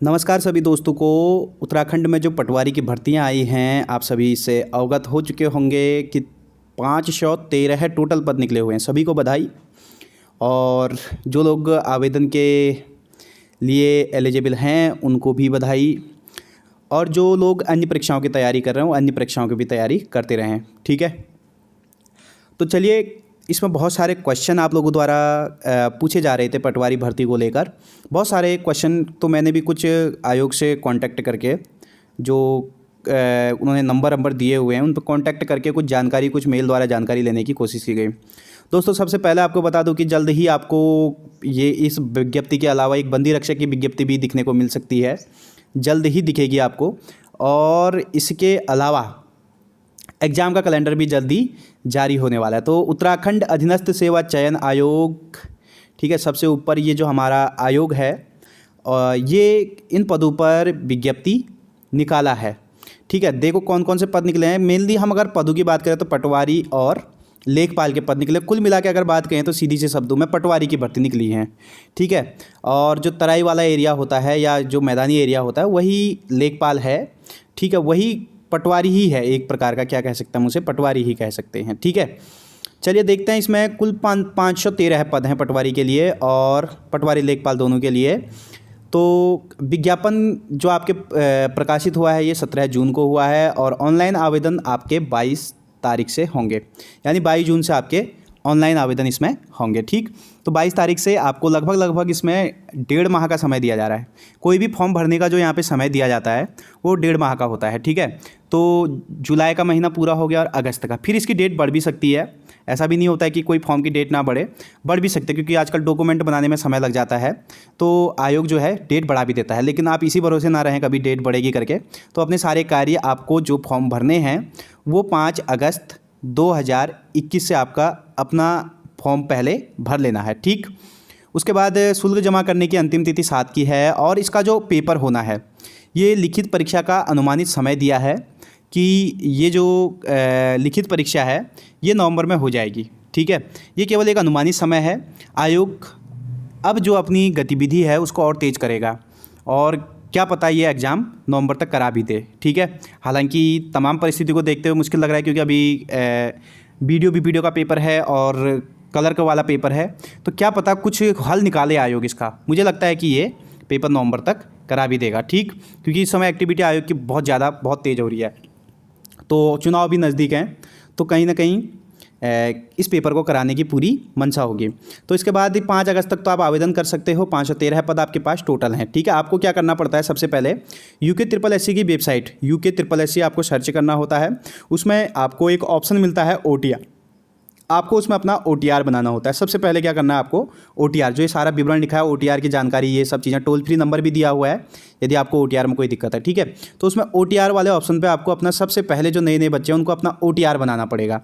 नमस्कार सभी दोस्तों को। उत्तराखंड में जो पटवारी की भर्तियां आई हैं, आप सभी इससे अवगत हो चुके होंगे कि 513 टोटल पद निकले हुए हैं। सभी को बधाई। और जो लोग आवेदन के लिए एलिजिबल हैं उनको भी बधाई। और जो लोग अन्य परीक्षाओं की तैयारी कर रहे हो, अन्य परीक्षाओं की भी तैयारी करते रहें। ठीक है, तो चलिए, इसमें बहुत सारे क्वेश्चन आप लोगों द्वारा पूछे जा रहे थे पटवारी भर्ती को लेकर। बहुत सारे क्वेश्चन तो मैंने भी कुछ आयोग से कांटेक्ट करके, जो उन्होंने नंबर दिए हुए हैं, उन पर कांटेक्ट करके कुछ जानकारी, कुछ मेल द्वारा जानकारी लेने की कोशिश की गई। दोस्तों, सबसे पहले आपको बता दूं कि जल्द ही आपको ये इस विज्ञप्ति के अलावा एक बंदी रक्षक की विज्ञप्ति भी दिखने को मिल सकती है, जल्द ही दिखेगी आपको। और इसके अलावा एग्ज़ाम का कैलेंडर भी जल्दी जारी होने वाला है। तो उत्तराखंड अधीनस्थ सेवा चयन आयोग, ठीक है, सबसे ऊपर ये जो हमारा आयोग है, ये इन पदों पर विज्ञप्ति निकाला है। ठीक है, देखो कौन कौन से पद निकले हैं। मेनली हम अगर पदों की बात करें तो पटवारी और लेखपाल के पद निकले। कुल मिला के अगर बात करें तो सीधी से शब्दों में पटवारी की भर्ती निकली है। ठीक है, और जो तराई वाला एरिया होता है या जो मैदानी एरिया होता है वही लेखपाल है। ठीक है, वही पटवारी ही है, एक प्रकार का क्या कह सकते हैं, उसे पटवारी ही कह सकते हैं। ठीक है, चलिए देखते हैं। इसमें कुल 513 पद हैं पटवारी के लिए और पटवारी लेखपाल दोनों के लिए। तो विज्ञापन जो आपके प्रकाशित हुआ है ये 17 जून को हुआ है और ऑनलाइन आवेदन आपके 22 तारीख से होंगे, यानी 22 जून से आपके ऑनलाइन आवेदन इसमें होंगे। ठीक, तो 22 तारीख से आपको लगभग इसमें 1.5 माह का समय दिया जा रहा है। कोई भी फॉर्म भरने का जो यहाँ पे समय दिया जाता है वो 1.5 माह का होता है। ठीक है, तो जुलाई का महीना पूरा हो गया और अगस्त का, फिर इसकी डेट बढ़ भी सकती है। ऐसा भी नहीं होता है कि कोई फॉर्म की डेट ना बढ़ भी सकते, क्योंकि आजकल डॉक्यूमेंट बनाने में समय लग जाता है, तो आयोग जो है डेट बढ़ा भी देता है। लेकिन आप इसी भरोसे ना रहें कभी डेट बढ़ेगी करके। तो अपने सारे कार्य आपको जो फॉर्म भरने हैं वो 5 अगस्त 2021 से आपका अपना फॉर्म पहले भर लेना है। ठीक, उसके बाद शुल्क जमा करने की अंतिम तिथि 7 की है और इसका जो पेपर होना है, ये लिखित परीक्षा का अनुमानित समय दिया है कि ये जो लिखित परीक्षा है ये नवंबर में हो जाएगी। ठीक है, ये केवल एक अनुमानित समय है। आयोग अब जो अपनी गतिविधि है उसको और तेज़ करेगा और क्या पता ये एग्ज़ाम नवंबर तक करा भी दे। ठीक है, हालांकि तमाम परिस्थिति को देखते हुए मुश्किल लग रहा है, क्योंकि अभी वीडियो का पेपर है और कलर का वाला पेपर है, तो क्या पता कुछ हल निकाले आयोग इसका। मुझे लगता है कि ये पेपर नवंबर तक करा भी देगा। ठीक, क्योंकि इस समय एक्टिविटी आयोग की बहुत तेज़ हो रही है, तो चुनाव भी नज़दीक हैं, तो कहीं ना कहीं इस पेपर को कराने की पूरी मंशा होगी। तो इसके बाद 5 अगस्त तक तो आप आवेदन कर सकते हो। 513 पद आपके पास टोटल हैं। ठीक है, आपको क्या करना पड़ता है, सबसे पहले UKSSC की वेबसाइट UKSSC आपको सर्च करना होता है। उसमें आपको एक ऑप्शन मिलता है OTR, आपको उसमें अपना OTR बनाना होता है। सबसे पहले क्या करना है, आपको OTR, जो ये सारा विवरण लिखा है, OTR की जानकारी, ये सब चीज़ें, टोल फ्री नंबर भी दिया हुआ है यदि आपको OTR में कोई दिक्कत है। ठीक है, तो उसमें OTR वाले ऑप्शन पे आपको अपना, सबसे पहले जो नए बच्चे हैं उनको अपना OTR बनाना पड़ेगा।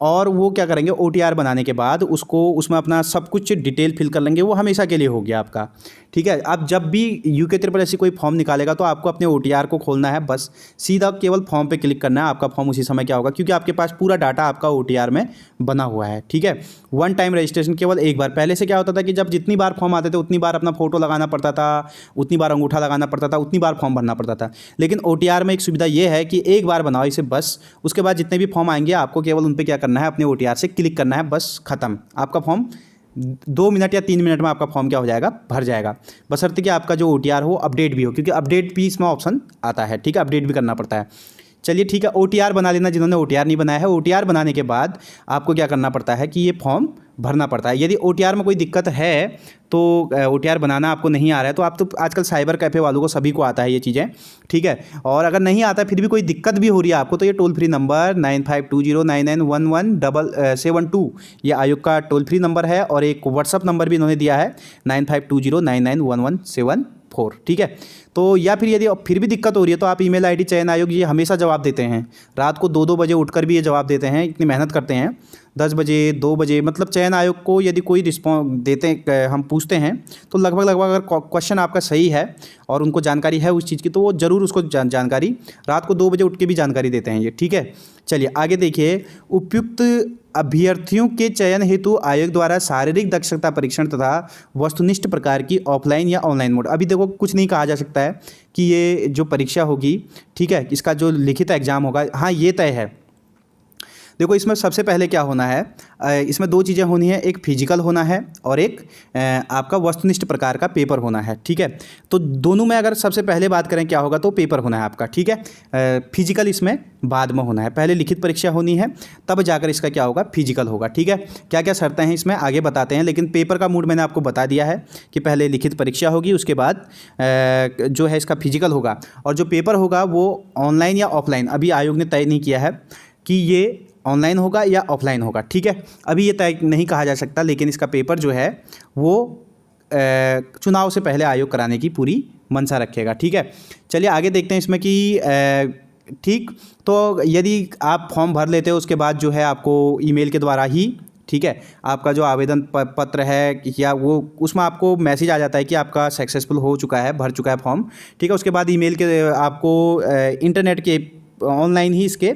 और वो क्या करेंगे, OTR बनाने के बाद उसको, उसमें अपना सब कुछ डिटेल फिल कर लेंगे, वो हमेशा के लिए हो गया आपका। ठीक है, आप जब भी UKSSC कोई फॉर्म निकालेगा तो आपको अपने OTR को खोलना है, बस सीधा केवल फॉर्म पे क्लिक करना है, आपका फॉर्म उसी समय क्या होगा, क्योंकि आपके पास पूरा डाटा आपका OTR में बना हुआ है। ठीक है, वन टाइम रजिस्ट्रेशन, केवल एक बार। पहले से क्या होता था कि जब जितनी बार फॉर्म आते थे उतनी बार अपना फोटो लगाना पड़ता था, उतनी बार अंगूठा लगाना पड़ता था, उतनी बार फॉर्म भरना पड़ता था। लेकिन OTR में एक सुविधा ये है कि एक बार बनाओ इसे बस, उसके बाद जितने भी फॉर्म आएंगे आपको केवल उन पर क्या करना है, अपने OTR से क्लिक करना है, बस खत्म। आपका फॉर्म 2 मिनट या 3 मिनट में आपका फॉर्म क्या हो जाएगा, भर जाएगा, बशर्ते कि आपका जो OTR हो अपडेट भी हो, क्योंकि अपडेट भी इसमें ऑप्शन आता है। ठीक है, अपडेट भी करना पड़ता है। चलिए ठीक है, OTR बना लेना जिन्होंने OTR नहीं बनाया है। OTR बनाने के बाद आपको क्या करना पड़ता है कि ये फॉर्म भरना पड़ता है। यदि OTR में कोई दिक्कत है तो OTR बनाना आपको नहीं आ रहा है, तो आप तो आजकल साइबर कैफ़े वालों को सभी को आता है ये चीज़ें। ठीक है, और अगर नहीं आता फिर भी कोई दिक्कत भी हो रही है आपको, तो ये टोल फ्री नंबर 9520991172 ये आयोग का टोल फ्री नंबर है। और एक व्हाट्सअप नंबर भी इन्होंने दिया है 9520991174। ठीक है, तो या फिर यदि फिर भी दिक्कत हो रही है तो आप ईमेल आईडी चयन आयोग, ये हमेशा जवाब देते हैं, रात को 2-2 बजे उठकर भी ये जवाब देते हैं, इतनी मेहनत करते हैं। 10 बजे 2 बजे, मतलब चयन आयोग को यदि कोई रिस्पॉन्स देते हैं, हम पूछते हैं तो लगभग अगर क्वेश्चन आपका सही है और उनको जानकारी है उस चीज़ की, तो वो ज़रूर उसको जानकारी रात को 2 बजे उठ के भी जानकारी देते हैं ये। ठीक है, चलिए आगे देखिए। उपयुक्त अभ्यर्थियों के चयन हेतु आयोग द्वारा शारीरिक दक्षता परीक्षण तथा वस्तुनिष्ठ प्रकार की ऑफलाइन या ऑनलाइन मोड। अभी देखो कुछ नहीं कहा जा सकता है कि ये जो परीक्षा होगी, ठीक है, इसका जो लिखित एग्जाम होगा, हाँ ये तय है। देखो इसमें सबसे पहले क्या होना है, इसमें दो चीज़ें होनी है, एक फिजिकल होना है और एक आपका वस्तुनिष्ठ प्रकार का पेपर होना है, ठीक है। तो दोनों में अगर सबसे पहले बात करें क्या होगा, तो पेपर होना है आपका, ठीक है। फिजिकल इसमें बाद में होना है, पहले लिखित परीक्षा होनी है तब जाकर इसका क्या होगा, फिजिकल होगा, ठीक है। क्या क्या शर्तें हैं इसमें आगे बताते हैं, लेकिन पेपर का मूड मैंने आपको बता दिया है कि पहले लिखित परीक्षा होगी, उसके बाद जो है इसका फिजिकल होगा, और जो पेपर होगा वो ऑनलाइन या ऑफलाइन अभी आयोग ने तय नहीं किया है कि ये ऑनलाइन होगा या ऑफलाइन होगा, ठीक है। अभी ये तय नहीं कहा जा सकता, लेकिन इसका पेपर जो है वो चुनाव से पहले आयोग कराने की पूरी मंशा रखेगा, ठीक है। चलिए आगे देखते हैं इसमें कि ठीक, तो यदि आप फॉर्म भर लेते हो उसके बाद जो है आपको ईमेल के द्वारा ही, ठीक है, आपका जो आवेदन पत्र है या वो उसमें आपको मैसेज आ जाता है कि आपका सक्सेसफुल हो चुका है, भर चुका है फॉर्म, ठीक है। उसके बाद ईमेल के आपको इंटरनेट के ऑनलाइन ही इसके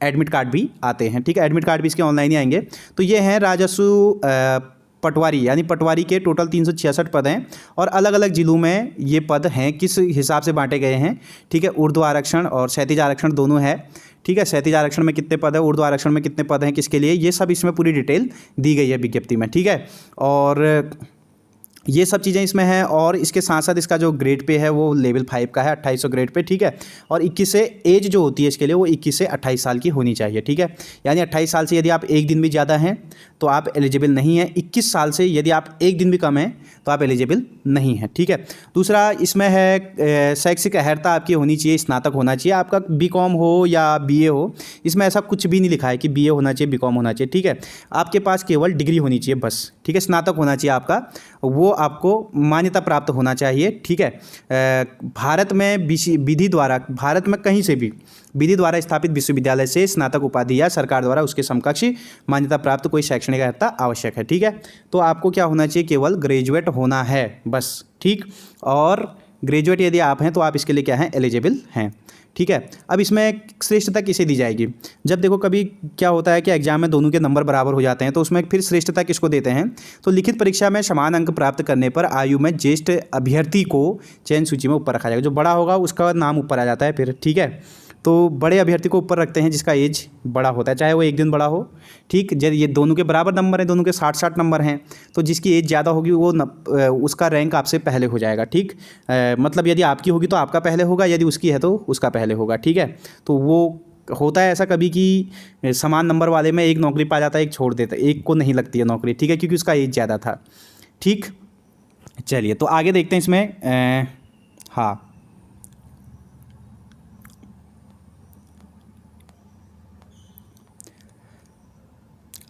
एडमिट कार्ड भी आते हैं, ठीक है। एडमिट कार्ड भी इसके ऑनलाइन ही आएंगे। तो ये हैं राजस्व पटवारी, यानी पटवारी के टोटल 366 पद हैं और अलग अलग जिलों में ये पद हैं, किस हिसाब से बांटे गए हैं, ठीक है। ऊर्ध्व आरक्षण और क्षैतिज आरक्षण दोनों है, ठीक है। क्षैतिज आरक्षण में कितने पद है, ऊर्ध्व आरक्षण में कितने पद हैं, किसके लिए, ये सब इसमें पूरी डिटेल दी गई है विज्ञप्ति में, ठीक है। और ये सब चीज़ें इसमें हैं, और इसके साथ साथ इसका जो ग्रेड पे है वो लेवल 5 का है, 2800 ग्रेड पे, ठीक है। और 21 से एज जो होती है इसके लिए वो 21 से 28 साल की होनी चाहिए, ठीक है। यानी 28 साल से यदि आप एक दिन भी ज़्यादा हैं तो आप एलिजिबल नहीं हैं, 21 साल से यदि आप एक दिन भी कम हैं तो आप एलिजिबल नहीं हैं, ठीक है। दूसरा इसमें है शैक्षिक अर्हता आपकी होनी चाहिए, स्नातक होना चाहिए, आपका बीकॉम हो या बीए हो, इसमें ऐसा कुछ भी नहीं लिखा है कि बीए होना चाहिए, बीकॉम होना चाहिए, ठीक है। आपके पास केवल डिग्री होनी चाहिए बस, ठीक है। स्नातक होना चाहिए आपका, वो आपको मान्यता प्राप्त होना चाहिए, ठीक है। भारत में विधि द्वारा, भारत में कहीं से भी विधि द्वारा स्थापित विश्वविद्यालय से स्नातक उपाधि या सरकार द्वारा उसके समकक्ष मान्यता प्राप्त कोई शैक्षणिक अर्हता आवश्यक है, ठीक है। तो आपको क्या होना चाहिए, केवल ग्रेजुएट होना है बस, ठीक। और ग्रेजुएट यदि आप हैं तो आप इसके लिए क्या हैं, एलिजिबल हैं, ठीक है। अब इसमें श्रेष्ठता किसे दी जाएगी, जब देखो कभी क्या होता है कि एग्जाम में दोनों के नंबर बराबर हो जाते हैं तो उसमें फिर श्रेष्ठता किसको देते हैं, तो लिखित परीक्षा में समान अंक प्राप्त करने पर आयु में ज्येष्ठ अभ्यर्थी को चयन सूची में ऊपर रखा जाएगा, जो बड़ा होगा उसका नाम ऊपर आ जाता है फिर, ठीक है। तो बड़े अभ्यर्थी को ऊपर रखते हैं जिसका एज बड़ा होता है, चाहे वो एक दिन बड़ा हो, ठीक। जब ये दोनों के बराबर नंबर हैं, दोनों के 60-60 नंबर हैं, तो जिसकी एज ज़्यादा होगी वो उसका रैंक आपसे पहले हो जाएगा, ठीक। मतलब यदि आपकी होगी तो आपका पहले होगा, यदि उसकी है तो उसका पहले होगा, ठीक है। तो वो होता है ऐसा कभी कि समान नंबर वाले में एक नौकरी पा जाता है, एक छोड़ देता है, एक को नहीं लगती है नौकरी, ठीक है, क्योंकि उसका एज ज़्यादा था, ठीक। चलिए तो आगे देखते हैं इसमें, हाँ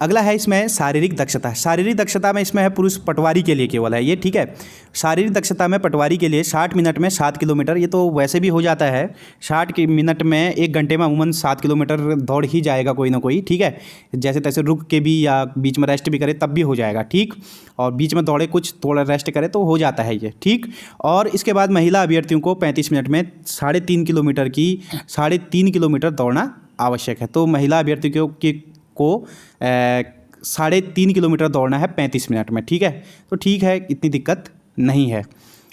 अगला है इसमें शारीरिक दक्षता। शारीरिक दक्षता में इसमें है पुरुष पटवारी के लिए केवल है ये, ठीक है। शारीरिक दक्षता में पटवारी के लिए 60 मिनट में 7 किलोमीटर, ये तो वैसे भी हो जाता है, 60 मिनट में 1 घंटे में अमूमन 7 किलोमीटर दौड़ ही जाएगा कोई ना कोई, ठीक है। जैसे तैसे रुक के भी या बीच में रेस्ट भी करे तब भी हो जाएगा, ठीक। और बीच में दौड़े कुछ थोड़ा रेस्ट करे तो हो जाता है ये, ठीक। और इसके बाद महिला अभ्यर्थियों को 35 मिनट में 3.5 किलोमीटर दौड़ना आवश्यक है। तो महिला अभ्यर्थियों को 3.5 किलोमीटर दौड़ना है 35 मिनट में, ठीक है। तो ठीक है, इतनी दिक्कत नहीं है।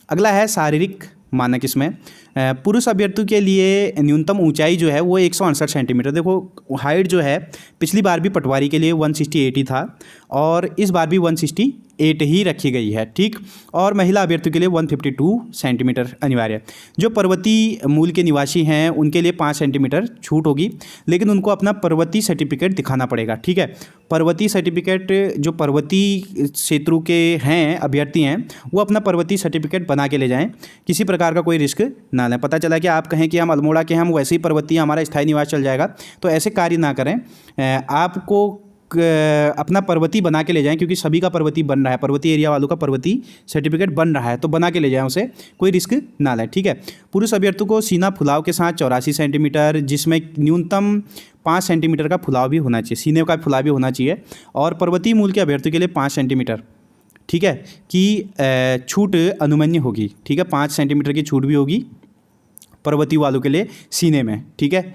अगला है शारीरिक मानक। इसमें पुरुष अभ्यर्थियों के लिए न्यूनतम ऊंचाई जो है वो 168 सेंटीमीटर। देखो हाइट जो है पिछली बार भी पटवारी के लिए 168 ही था और इस बार भी 168 ही रखी गई है, ठीक। और महिला अभ्यर्थियों के लिए 152 सेंटीमीटर अनिवार्य है। जो पर्वतीय मूल के निवासी हैं उनके लिए 5 सेंटीमीटर छूट होगी, लेकिन उनको अपना पर्वतीय सर्टिफिकेट दिखाना पड़ेगा, ठीक है। पर्वतीय सर्टिफिकेट, जो पर्वतीय क्षेत्रों के हैं अभ्यर्थी हैं वो अपना पर्वतीय सर्टिफिकेट बना के ले जाएं, किसी प्रकार का कोई रिस्क ना लें। पता चला कि आप कहें कि हम अल्मोड़ा के, हम वैसे ही पर्वतीय, हमारा स्थायी निवास चल जाएगा, तो ऐसे कार्य ना करें। आपको अपना पर्वतीय बना के ले जाएं, क्योंकि सभी का पर्वतीय बन रहा है, पर्वतीय एरिया वालों का पर्वतीय सर्टिफिकेट बन रहा है, तो बना के ले जाएं, उसे कोई रिस्क ना लें, ठीक है। पुरुष अभ्यर्थियों को सीना फुलाव के साथ 84 सेंटीमीटर, जिसमें न्यूनतम 5 सेंटीमीटर का फुलाव भी होना चाहिए, सीने का फुलाव भी होना चाहिए। और पर्वतीय मूल के अभ्यर्थियों के लिए 5 सेंटीमीटर, ठीक है, की छूट अनुमन्य होगी, ठीक है। 5 सेंटीमीटर की छूट भी होगी पर्वतीय वालों के लिए सीने में, ठीक है।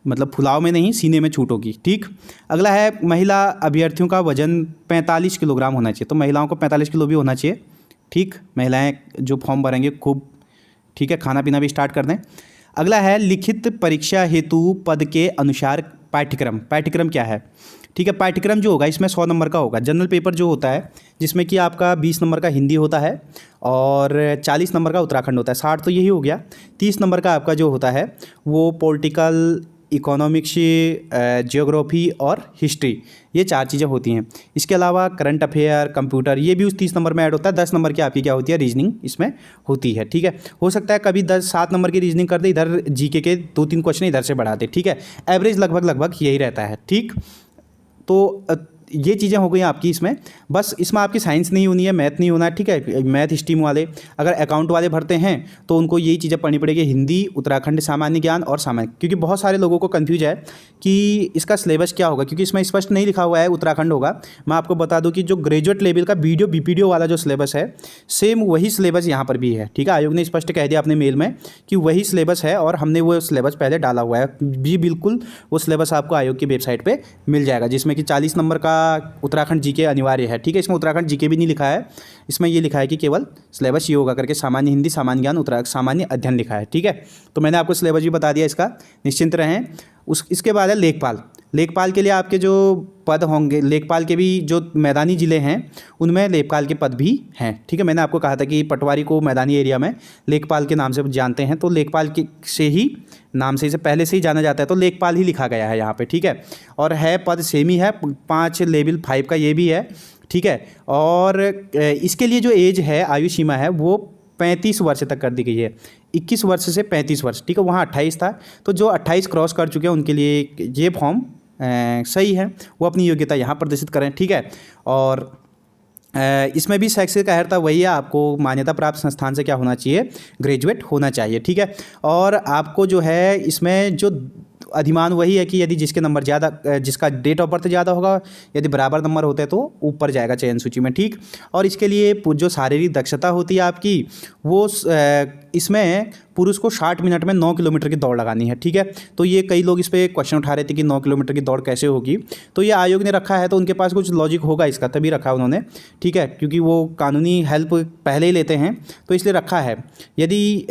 मतलब फुलाव में नहीं, सीने में छूट होगी। ठीक, अगला है महिला अभ्यर्थियों का वजन 45 किलोग्राम होना चाहिए। तो महिलाओं को 45 किलो भी होना चाहिए। ठीक, महिलाएं जो फॉर्म भरेंगे खूब, ठीक है, खाना पीना भी स्टार्ट कर दें। अगला है लिखित परीक्षा हेतु पद के अनुसार पाठ्यक्रम। पाठ्यक्रम क्या है? ठीक है, पाठ्यक्रम जो होगा इसमें 100 नंबर का होगा। जनरल पेपर जो होता है जिसमें कि आपका 20 नंबर का हिंदी होता है और 40 नंबर का उत्तराखंड होता है, 60 तो यही हो गया। 30 नंबर का आपका जो होता है वो पॉलिटिकल, इकोनॉमिक्स, जियोग्राफी और हिस्ट्री, ये 4 चीज़ें होती हैं। इसके अलावा करंट अफेयर, कंप्यूटर, ये भी उस 30 नंबर में ऐड होता है। 10 नंबर की आपकी क्या होती है? रीजनिंग इसमें होती है। ठीक है, हो सकता है कभी 7 नंबर की रीजनिंग कर दे, इधर जीके के 2-3 क्वेश्चन इधर से बढ़ा दे। ठीक है, एवरेज लगभग यही रहता है। ठीक, तो ये चीज़ें हो गई आपकी इसमें। बस इसमें आपकी साइंस नहीं होनी है, मैथ नहीं होना है। ठीक है, मैथ स्ट्रीम वाले अगर अकाउंट वाले भरते हैं तो उनको यही चीज़ें पढ़नी पड़ेगी, हिंदी, उत्तराखंड सामान्य ज्ञान और सामान्य। क्योंकि बहुत सारे लोगों को कन्फ्यूज है कि इसका सिलेबस क्या होगा, क्योंकि इसमें स्पष्ट नहीं लिखा हुआ है उत्तराखंड होगा। मैं आपको बता दूं कि जो ग्रेजुएट लेवल का वीडियो बीपीडीओ वाला जो सिलेबस है, सेम वही सिलेबस यहाँ पर भी है। ठीक है, आयोग ने स्पष्ट कह दिया अपने मेल में कि वही सिलेबस है और हमने वो सिलेबस पहले डाला हुआ है जी। बिल्कुल वो सिलेबस आपको आयोग की वेबसाइट पर मिल जाएगा, जिसमें कि 40 नंबर का उत्तराखंड जीके अनिवार्य है। ठीक है, इसमें उत्तराखंड जीके भी नहीं लिखा है, इसमें ये लिखा है कि केवल सिलेबस ये होगा करके, सामान्य हिंदी, सामान्य ज्ञान, उत्तराखंड सामान्य अध्ययन लिखा है। ठीक है, तो मैंने आपको सिलेबस भी बता दिया इसका, निश्चिंत रहें। इसके बाद है लेखपाल। लेखपाल के लिए आपके जो पद होंगे, लेखपाल के भी जो मैदानी ज़िले हैं उनमें लेखपाल के पद भी हैं। ठीक है, मैंने आपको कहा था कि पटवारी को मैदानी एरिया में लेखपाल के नाम से जानते हैं, तो लेखपाल के से ही नाम से इसे पहले से ही जाना जाता है, तो लेखपाल ही लिखा गया है यहाँ पे। ठीक है, और है पद सेम ही है, 5 लेवल 5 का ये भी है। ठीक है, और इसके लिए जो एज है, आयु सीमा है, वो 35 वर्ष तक कर दी गई है। 21 वर्ष से 35 वर्ष। ठीक है, वहाँ 28 था, तो जो 28 क्रॉस कर चुके हैं उनके लिए ये फॉर्म सही है, वो अपनी योग्यता यहाँ प्रदर्शित करें। ठीक है, और इसमें भी शैक्षिक अर्हता वही है, आपको मान्यता प्राप्त संस्थान से क्या होना चाहिए? ग्रेजुएट होना चाहिए। ठीक है, और आपको जो है इसमें जो अधिमान वही है कि यदि जिसके नंबर ज़्यादा, जिसका डेट ऑफ बर्थ ज़्यादा होगा, यदि बराबर नंबर होते हैं तो ऊपर जाएगा चयन सूची में। ठीक, और इसके लिए जो शारीरिक दक्षता होती है आपकी, वो इसमें पुरुष को 60 मिनट में 9 किलोमीटर की दौड़ लगानी है। ठीक है, तो ये कई लोग इस पर क्वेश्चन उठा रहे थे कि 9 किलोमीटर की दौड़ कैसे होगी, तो ये आयोग ने रखा है, तो उनके पास कुछ लॉजिक होगा इसका, तभी रखा है उन्होंने। ठीक है, क्योंकि वो कानूनी हेल्प पहले ही लेते हैं तो इसलिए रखा है। यदि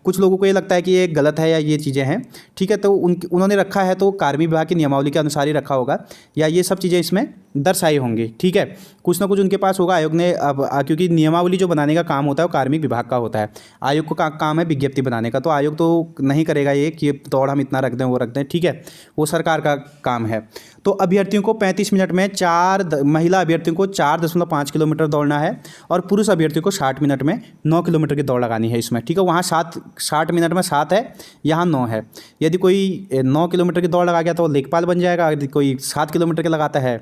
कुछ लोगों को ये लगता है कि ये गलत है या ये चीज़ें हैं, ठीक है, तो उन्होंने रखा है तो कार्मिक विभाग की नियमावली के अनुसार ही रखा होगा, या ये सब चीज़ें इसमें दर्शाई होंगी। ठीक है, कुछ ना कुछ उनके पास होगा आयोग ने। अब क्योंकि नियमावली जो बनाने का काम होता है वो कार्मिक विभाग का होता है, आयोग को काम है विज्ञप्ति बनाने का, तो आयोग तो नहीं करेगा ये कि दौड़ हम इतना रख दें वो रख दें। ठीक है, वो सरकार का काम है। तो अभ्यर्थियों को 35 मिनट में महिला अभ्यर्थियों को 4.5 किलोमीटर दौड़ना है और पुरुष अभ्यर्थियों को 60 मिनट में 9 किलोमीटर की दौड़ लगानी है इसमें। ठीक है, वहाँ 60 मिनट में 7 है, यहाँ 9 है। यदि कोई 9 किलोमीटर की दौड़ लगा गया तो लेखपाल बन जाएगा, यदि कोई 7 किलोमीटर के लगाता है,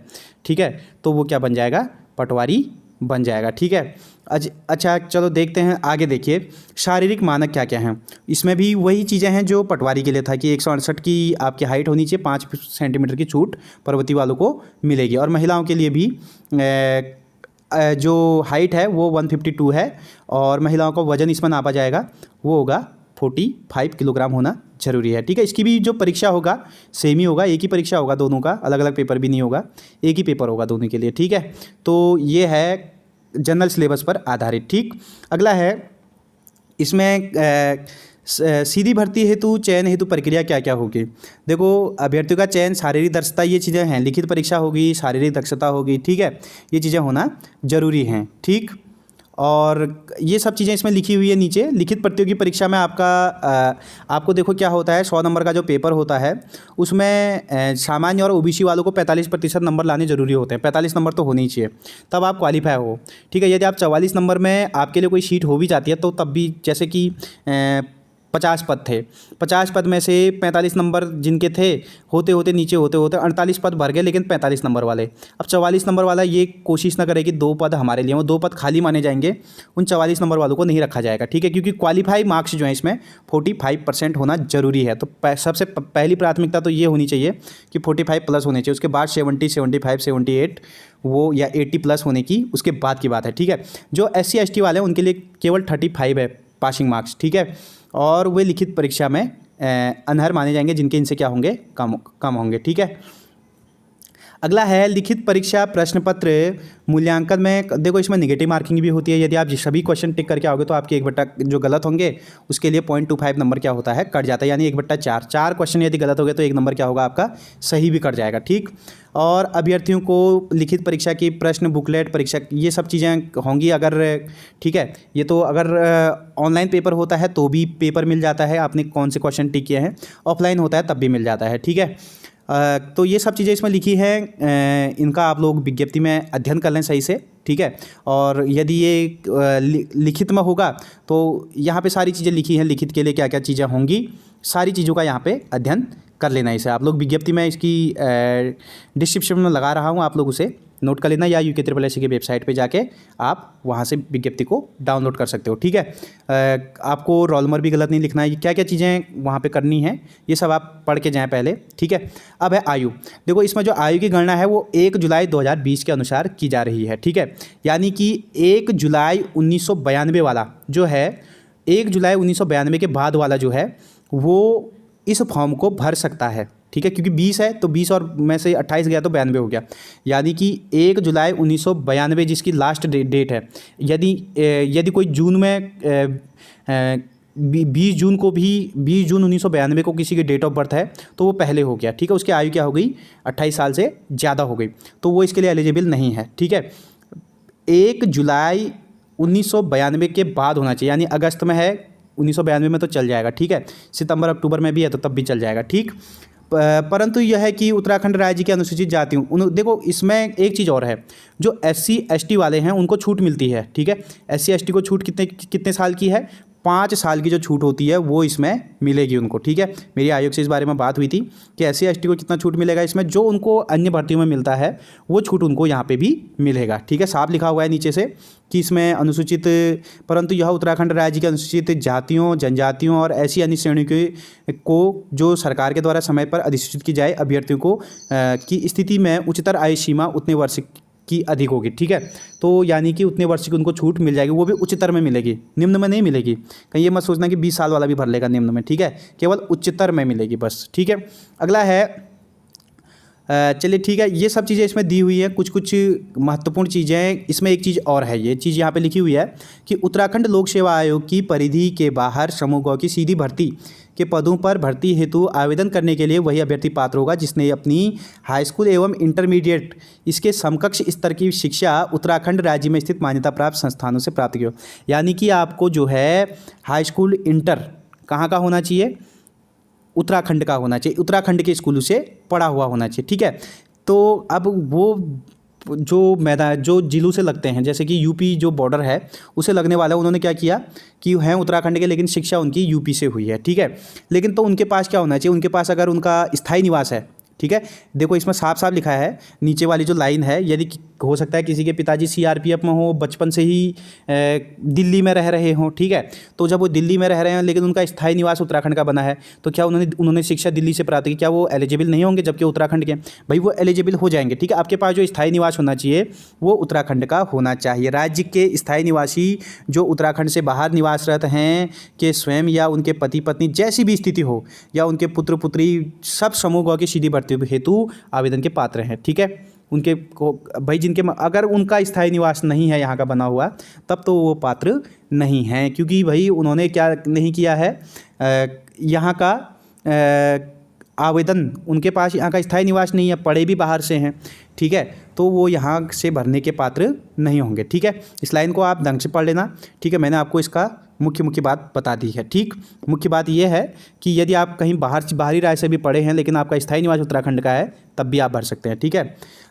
ठीक है, तो वो क्या बन जाएगा? पटवारी बन जाएगा। ठीक है, अच्छा चलो देखते हैं आगे। देखिए शारीरिक मानक क्या क्या हैं, इसमें भी वही चीज़ें हैं जो पटवारी के लिए था कि 168 की आपकी हाइट होनी चाहिए, 5 सेंटीमीटर की छूट पर्वतीय वालों को मिलेगी, और महिलाओं के लिए भी जो हाइट है वो 152 है, और महिलाओं का वजन इसमें नापा जाएगा वो होगा 45 किलोग्राम होना जरूरी है। ठीक है, इसकी भी जो परीक्षा होगा सेम ही होगा, एक ही परीक्षा होगा दोनों का, अलग अलग पेपर भी नहीं होगा, एक ही पेपर होगा दोनों के लिए। ठीक है, तो ये है जनरल सिलेबस पर आधारित। ठीक, अगला है इसमें सीधी भर्ती हेतु चयन हेतु प्रक्रिया क्या क्या होगी। देखो अभ्यर्थियों का चयन, शारीरिक दक्षता, ये चीज़ें हैं, लिखित परीक्षा होगी, शारीरिक दक्षता होगी। ठीक है, ये चीज़ें होना जरूरी हैं। ठीक, और ये सब चीज़ें इसमें लिखी हुई है नीचे। लिखित प्रतियोगी परीक्षा में आपको देखो क्या होता है, 100 नंबर का जो पेपर होता है उसमें सामान्य और ओबीसी वालों को 45% नंबर लाने जरूरी होते हैं। 45 नंबर तो होने ही चाहिए, तब आप क्वालिफाई हो। ठीक है, यदि आप 44 नंबर में आपके लिए कोई सीट हो भी जाती है तो तब भी, जैसे कि 50 पद थे, 50 पद में से 45 नंबर जिनके थे, होते होते नीचे होते होते 48 पद भर गए, लेकिन 45 नंबर वाले। अब 44 नंबर वाला ये कोशिश ना करे कि 2 पद हमारे लिए, वो 2 पद खाली माने जाएंगे, उन 44 नंबर वालों को नहीं रखा जाएगा। ठीक है, क्योंकि क्वालिफाई मार्क्स जो है इसमें 45% होना जरूरी है। तो सबसे पहली प्राथमिकता तो ये होनी चाहिए कि 45 प्लस होने चाहिए, उसके बाद 70, 75, 78 वो या 80 प्लस होने की उसके बाद की बात है। ठीक है, जो SC ST वाले हैं उनके लिए केवल 35 है पासिंग मार्क्स। ठीक है, और वे लिखित परीक्षा में अनर्ह माने जाएंगे, जिनके इनसे क्या होंगे, कम कम होंगे। ठीक है। अगला है लिखित परीक्षा प्रश्न पत्र मूल्यांकन में। देखो इसमें नेगेटिव मार्किंग भी होती है। यदि आप सभी क्वेश्चन टिक करके आओगे तो आपके 1/, जो गलत होंगे उसके लिए 0.25 नंबर क्या होता है, कट जाता है, यानी 1/4। 4 क्वेश्चन यदि गलत हो गए तो 1 नंबर क्या होगा आपका, सही भी कट जाएगा। ठीक। और अभ्यर्थियों को लिखित परीक्षा की प्रश्न बुकलेट, परीक्षा, ये सब चीज़ें होंगी अगर, ठीक है। ये तो अगर ऑनलाइन पेपर होता है तो भी पेपर मिल जाता है, आपने कौन से क्वेश्चन टिक किए हैं, ऑफलाइन होता है तब भी मिल जाता है। ठीक है। तो ये सब चीज़ें इसमें लिखी हैं, इनका आप लोग विज्ञप्ति में अध्ययन कर लें सही से। ठीक है। और यदि ये लिखित में होगा तो यहाँ पे सारी चीज़ें लिखी हैं, लिखित के लिए क्या क्या चीज़ें होंगी, सारी चीज़ों का यहाँ पे अध्ययन कर लेना। इसे आप लोग विज्ञप्ति में इसकी डिस्क्रिप्शन में लगा रहा हूँ, आप लोग उसे नोट कर लेना, या UKSSC की वेबसाइट पे जाके आप वहाँ से विज्ञप्ति को डाउनलोड कर सकते हो। ठीक है। आपको रोल नंबर भी गलत नहीं लिखना है, क्या क्या चीज़ें वहाँ पे करनी है ये सब आप पढ़ के जाएँ पहले। ठीक है। अब है आयु। देखो इसमें जो आयु की गणना है वो 1 जुलाई 2020 के अनुसार की जा रही है। ठीक है। यानी कि 1 जुलाई 1992 वाला जो है, 1 जुलाई 1992 के बाद वाला जो है वो इस फॉर्म को भर सकता है। ठीक है। क्योंकि 20 है तो 20 और में से 28 गया तो 92 हो गया, यानी कि 1 जुलाई 1992 जिसकी लास्ट डेट है। यदि कोई जून में 20 जून को भी, 20 जून 1992 को किसी की डेट ऑफ बर्थ है तो वो पहले हो गया। ठीक है। उसकी आयु क्या हो गई, 28 साल से ज़्यादा हो गई, तो वो इसके लिए एलिजिबल नहीं है। ठीक है। 1 जुलाई 1992 के बाद होना चाहिए, यानी अगस्त में है 1992 में तो चल जाएगा। ठीक है। सितंबर अक्टूबर में भी है तो तब भी चल जाएगा। ठीक। परंतु यह है कि उत्तराखंड राज्य की अनुसूचित जातियों, देखो इसमें एक चीज़ और है, जो SC ST वाले हैं उनको छूट मिलती है। ठीक है। SC ST को छूट कितने साल की है, 5 साल की जो छूट होती है वो इसमें मिलेगी उनको। ठीक है। मेरी आयोग से इस बारे में बात हुई थी कि SC ST को कितना छूट मिलेगा इसमें, जो उनको अन्य भर्तियों में मिलता है वो छूट उनको यहाँ पे भी मिलेगा। ठीक है। साफ लिखा हुआ है नीचे से कि इसमें अनुसूचित, परंतु यह उत्तराखंड राज्य के अनुसूचित जातियों, जनजातियों और ऐसी अन्य श्रेणियों को जो सरकार के द्वारा समय पर अधिसूचित की जाए अभ्यर्थियों को की स्थिति में उच्चतर आयु सीमा उतने वर्ष की अधिक होगी। ठीक है। तो यानी कि उतने वर्ष की उनको छूट मिल जाएगी, वो भी उच्चतर में मिलेगी, निम्न में नहीं मिलेगी। कहीं ये मत सोचना कि 20 साल वाला भी भर लेगा निम्न में। ठीक है। केवल उच्चतर में मिलेगी बस। ठीक है। अगला है, चलिए ठीक है, ये सब चीज़ें इसमें दी हुई है। कुछ महत्वपूर्ण चीज़ें इसमें, एक चीज़ और है, ये चीज़ यहाँ पे लिखी हुई है कि उत्तराखंड लोक सेवा आयोग की परिधि के बाहर समूह ग की सीधी भर्ती के पदों पर भर्ती हेतु आवेदन करने के लिए वही अभ्यर्थी पात्र होगा जिसने अपनी हाई स्कूल एवं इंटरमीडिएट इसके समकक्ष स्तर की शिक्षा उत्तराखंड राज्य में स्थित मान्यता प्राप्त संस्थानों से प्राप्त की हो। यानी कि आपको जो है हाई स्कूल इंटर कहाँ का होना चाहिए, उत्तराखंड का होना चाहिए, उत्तराखंड के स्कूलों से पढ़ा हुआ होना चाहिए। ठीक है। तो अब वो जो मैदान जो जिलों से लगते हैं, जैसे कि यूपी जो बॉर्डर है उसे लगने वाला है, उन्होंने क्या किया कि हैं उत्तराखंड के लेकिन शिक्षा उनकी यूपी से हुई है। ठीक है। लेकिन तो उनके पास क्या होना चाहिए, उनके पास अगर उनका स्थायी निवास है, ठीक है, देखो इसमें साफ साफ लिखा है नीचे वाली जो लाइन है, यदि हो सकता है किसी के पिताजी CRPF में हो, बचपन से ही दिल्ली में रह रहे हों, ठीक है, तो जब वो दिल्ली में रह रहे हैं लेकिन उनका स्थायी निवास उत्तराखंड का बना है, तो क्या उन्होंने शिक्षा दिल्ली से प्राप्त की, क्या वो एलिजिबल नहीं होंगे, जबकि उत्तराखंड के भाई वो एलिजिबल हो जाएंगे। ठीक है। आपके पास जो स्थायी निवास होना चाहिए वो उत्तराखंड का होना चाहिए। राज्य के स्थायी निवासी जो उत्तराखंड से बाहर निवासरत हैं कि स्वयं या उनके पति पत्नी जैसी भी स्थिति हो या उनके पुत्र पुत्री सब समूह ग की सीधी भर्ती हेतु आवेदन के पात्र हैं। ठीक है। उनके को भाई जिनके अगर उनका स्थायी निवास नहीं है यहाँ का बना हुआ तब तो वो पात्र नहीं हैं, क्योंकि भाई उन्होंने क्या नहीं किया है, यहाँ का आवेदन, उनके पास यहाँ का स्थायी निवास नहीं है, पढ़े भी बाहर से हैं। ठीक है। तो वो यहाँ से भरने के पात्र नहीं होंगे। ठीक है। इस लाइन को आप ढंग से पढ़ लेना। ठीक है। मैंने आपको इसका मुख्य बात बता दी है। ठीक। मुख्य बात यह है कि यदि आप कहीं बाहरी राज्य से भी पढ़े हैं लेकिन आपका स्थायी निवास उत्तराखंड का है तब भी आप भर सकते हैं। ठीक है।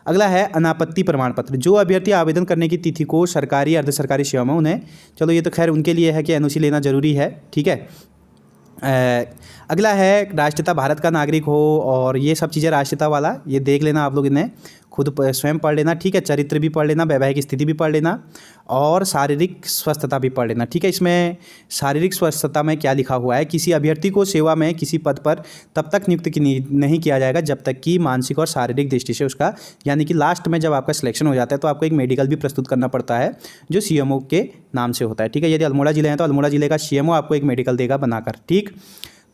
अगला है अनापत्ति प्रमाण पत्र। जो अभ्यर्थी आवेदन करने की तिथि को सरकारी अर्ध सरकारी सेवा में, उन्हें, चलो ये तो खैर उनके लिए है कि NOC लेना जरूरी है। ठीक है। अगला है राष्ट्रीयता, भारत का नागरिक हो, और ये सब चीज़ें राष्ट्रीयता वाला ये देख लेना आप लोग, इन्हें खुद स्वयं पढ़ लेना। ठीक है। चरित्र भी पढ़ लेना, वैवाहिक स्थिति भी पढ़ लेना और शारीरिक स्वस्थता भी पढ़ लेना। ठीक है। इसमें शारीरिक स्वस्थता में क्या लिखा हुआ है, किसी अभ्यर्थी को सेवा में किसी पद पर तब तक नियुक्त नहीं किया जाएगा जब तक कि मानसिक और शारीरिक दृष्टि से उसका, यानी कि लास्ट में जब आपका सिलेक्शन हो जाता है तो आपको एक मेडिकल भी प्रस्तुत करना पड़ता है जो CMO के नाम से होता है। ठीक है। यदि अल्मोड़ा जिले हैं तो अल्मोड़ा जिले का CMO आपको एक मेडिकल देगा बनाकर। ठीक।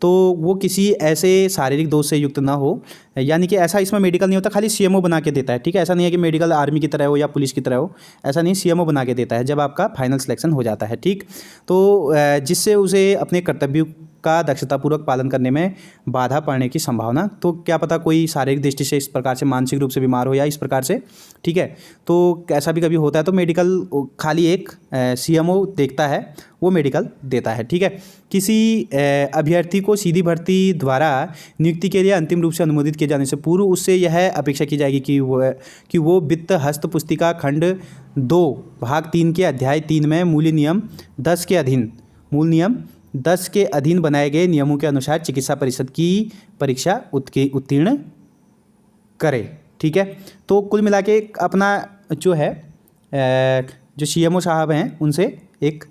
तो वो किसी ऐसे शारीरिक दोष से युक्त ना हो, यानी कि ऐसा इसमें मेडिकल नहीं होता, खाली सीएमओ बना के देता है, ठीक है। ऐसा नहीं है कि मेडिकल आर्मी की तरह हो या पुलिस की तरह हो, ऐसा नहीं, सीएमओ बना के देता है जब आपका फाइनल सिलेक्शन हो जाता है, ठीक। तो जिससे उसे अपने कर्तव्यों का दक्षतापूर्वक पालन करने में बाधा पड़ने की संभावना, तो क्या पता कोई शारीरिक दृष्टि से इस प्रकार से मानसिक रूप से बीमार हो या इस प्रकार से, ठीक है। तो ऐसा भी कभी होता है, तो मेडिकल खाली एक सीएमओ देखता है, वो मेडिकल देता है, ठीक है। किसी अभ्यर्थी को सीधी भर्ती द्वारा नियुक्ति के लिए अंतिम रूप से अनुमोदित किए जाने से पूर्व उससे यह अपेक्षा की जाएगी कि वो वित्त हस्त पुस्तिका खंड 2 भाग 3 के अध्याय 3 में मूल नियम 10 के अधीन बनाए गए नियमों के अनुसार चिकित्सा परिषद की परीक्षा उत्तीर्ण करे, ठीक है। तो कुल मिला के अपना जो है जो सीएमओ साहब हैं उनसे एक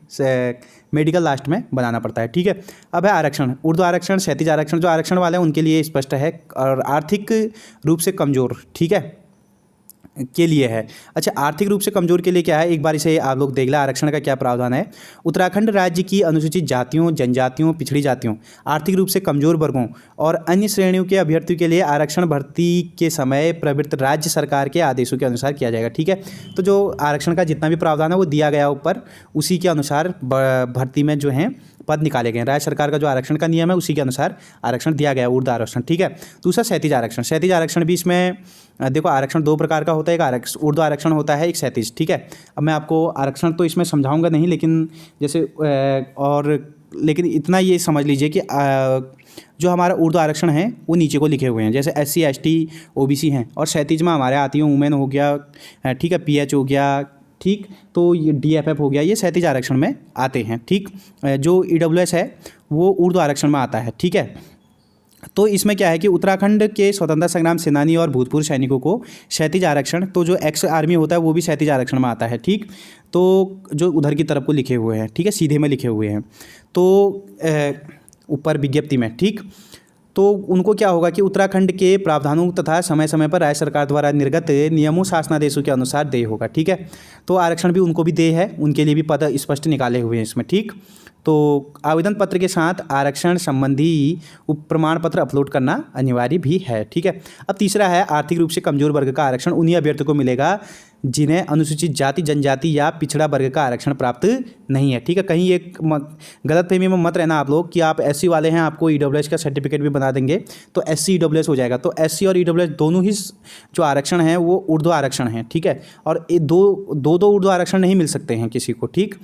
मेडिकल लास्ट में बनाना पड़ता है, ठीक है। अब है आरक्षण, उर्दू आरक्षण, क्षैतिज आरक्षण। जो आरक्षण वाले हैं उनके लिए स्पष्ट है, और आर्थिक रूप से कमज़ोर, ठीक है, के लिए है। अच्छा, आर्थिक रूप से कमज़ोर के लिए क्या है, एक बार इसे आप लोग देख लें आरक्षण का क्या प्रावधान है। उत्तराखंड राज्य की अनुसूचित जातियों, जनजातियों, पिछड़ी जातियों, आर्थिक रूप से कमज़ोर वर्गों और अन्य श्रेणियों के अभ्यर्थियों के लिए आरक्षण भर्ती के समय प्रवृत्त राज्य सरकार के आदेशों के अनुसार किया जाएगा, ठीक है। तो जो आरक्षण का जितना भी प्रावधान है वो दिया गया ऊपर, उसी के अनुसार भर्ती में जो है पद निकाले गए हैं। राज्य सरकार का जो आरक्षण का नियम है उसी के अनुसार आरक्षण दिया गया है, उर्दू आरक्षण, ठीक है। दूसरा क्षैतिज आरक्षण। क्षैतिज आरक्षण भी इसमें देखो आरक्षण 2 प्रकार का होता है, एक उर्दू आरक्षण होता है, एक क्षैतिज, ठीक है। अब मैं आपको आरक्षण तो इसमें समझाऊंगा नहीं, लेकिन जैसे लेकिन इतना ये समझ लीजिए कि जो हमारा उर्दू आरक्षण है वो नीचे को लिखे हुए हैं, जैसे SC ST OBC हैं, और क्षैतिज में हमारे आती हैं वुमेन हो गया, ठीक है, PH हो गया, ठीक। तो ये DFF हो गया, ये क्षैतिज आरक्षण में आते हैं, ठीक। जो EWS है वो उर्दू आरक्षण में आता है, ठीक है। तो इसमें क्या है कि उत्तराखंड के स्वतंत्रता संग्राम सेनानी और भूतपूर्व सैनिकों को क्षैतिज आरक्षण, तो जो एक्स आर्मी होता है वो भी क्षैतिज आरक्षण में आता है, ठीक। तो जो उधर की तरफ को लिखे हुए हैं, ठीक है, सीधे में लिखे हुए हैं, तो ऊपर विज्ञप्ति में, ठीक। तो उनको क्या होगा कि उत्तराखंड के प्रावधानों तथा समय समय पर राज्य सरकार द्वारा निर्गत नियमों शासनादेशों के अनुसार देय होगा, ठीक है। तो आरक्षण भी उनको भी देय है, उनके लिए भी पद स्पष्ट निकाले हुए हैं इसमें, ठीक। तो आवेदन पत्र के साथ आरक्षण संबंधी प्रमाण पत्र अपलोड करना अनिवार्य भी है, ठीक है। अब तीसरा है आर्थिक रूप से कमजोर वर्ग का आरक्षण उन्हीं अभ्यर्थियों को मिलेगा जिन्हें अनुसूचित जाति, जनजाति या पिछड़ा वर्ग का आरक्षण प्राप्त नहीं है, ठीक है। कहीं एक गलतफहमी में मत रहना आप लोग कि आप SC वाले हैं, आपको EWS का सर्टिफिकेट भी बना देंगे तो SC EWS हो जाएगा। तो SC और EWS दोनों ही जो आरक्षण हैं वो उर्दू आरक्षण हैं, ठीक है। और दो उर्दू आरक्षण नहीं मिल सकते हैं किसी को, ठीक।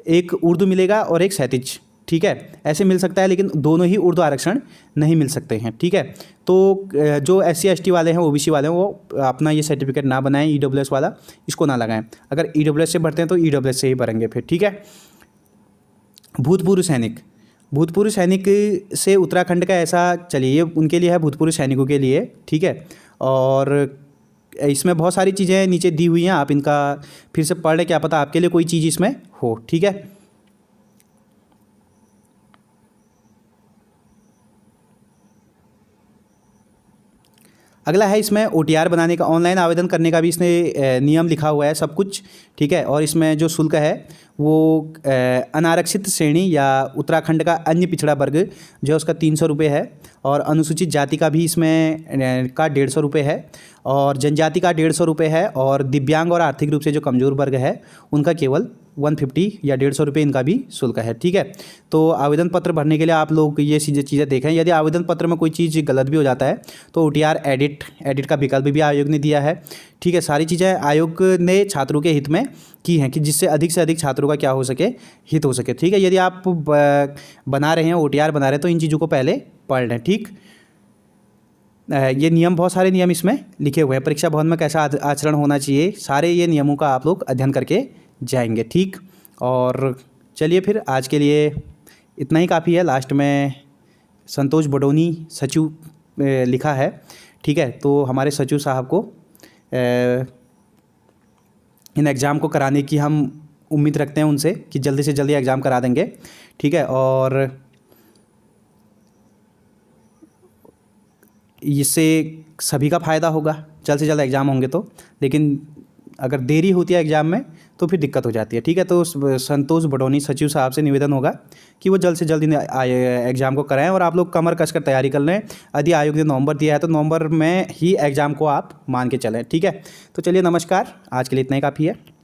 एक उर्दू मिलेगा और एक क्षैतिज, ठीक है, ऐसे मिल सकता है, लेकिन दोनों ही उर्दू आरक्षण नहीं मिल सकते हैं, ठीक है। तो जो SC ST वाले हैं, OBC वाले हैं, वो अपना ये सर्टिफिकेट ना बनाएं, EWS वाला इसको ना लगाएं। अगर EWS से भरते हैं तो EWS से ही भरेंगे फिर, ठीक है। भूतपूर्व सैनिक से उत्तराखंड का ऐसा, चलिए ये उनके लिए है, भूतपूर्व सैनिकों के लिए, ठीक है। और इसमें बहुत सारी चीज़ें नीचे दी हुई हैं, आप इनका फिर से पढ़ लें, क्या पता आपके लिए कोई चीज़ इसमें हो, ठीक है। अगला है इसमें OTR बनाने का, ऑनलाइन आवेदन करने का भी इसने नियम लिखा हुआ है सब कुछ, ठीक है। और इसमें जो शुल्क है वो अनारक्षित श्रेणी या उत्तराखंड का अन्य पिछड़ा वर्ग जो है उसका 300 रुपये है, और अनुसूचित जाति का भी इसमें का 150 रुपये है, और जनजाति का 150 रुपये है, और दिव्यांग और आर्थिक रूप से जो कमज़ोर वर्ग है उनका केवल 150 या 150 रुपये इनका भी शुल्क है, ठीक है। तो आवेदन पत्र भरने के लिए आप लोग ये चीज़ें देखें। यदि आवेदन पत्र में कोई चीज़ गलत भी हो जाता है तो OTR एडिट का विकल्प भी आयोग ने दिया है, ठीक है। सारी चीज़ें आयोग ने छात्रों के हित में की हैं कि जिससे अधिक से अधिक छात्रों का क्या हो सके, हित हो सके, ठीक है। यदि आप बना रहे हैं, OTR बना रहे हैं, तो इन चीज़ों को पहले पढ़ लें, ठीक। ये नियम, बहुत सारे नियम इसमें लिखे हुए हैं, परीक्षा भवन में कैसा आचरण होना चाहिए, सारे ये नियमों का आप लोग अध्ययन करके जाएंगे, ठीक। और चलिए फिर आज के लिए इतना ही काफ़ी है। लास्ट में संतोष बडोनी सचिव लिखा है, ठीक है। तो हमारे सचिव साहब को इन एग्ज़ाम को कराने की हम उम्मीद रखते हैं उनसे कि जल्दी से जल्दी एग्ज़ाम करा देंगे, ठीक है। और इससे सभी का फ़ायदा होगा, जल्द से जल्द एग्ज़ाम होंगे तो। लेकिन अगर देरी होती है एग्ज़ाम में तो फिर दिक्कत हो जाती है। ठीक है, तो संतोष बडोनी सचिव साहब से निवेदन होगा कि वो जल्द से जल्द इन एग्ज़ाम को कराएं और आप लोग कमर कस कर तैयारी कर लें। यदि आयोग ने नवंबर दिया है तो नवंबर में ही एग्ज़ाम को आप मान के चलें। ठीक है, तो चलिए नमस्कार, आज के लिए इतना ही काफ़ी है।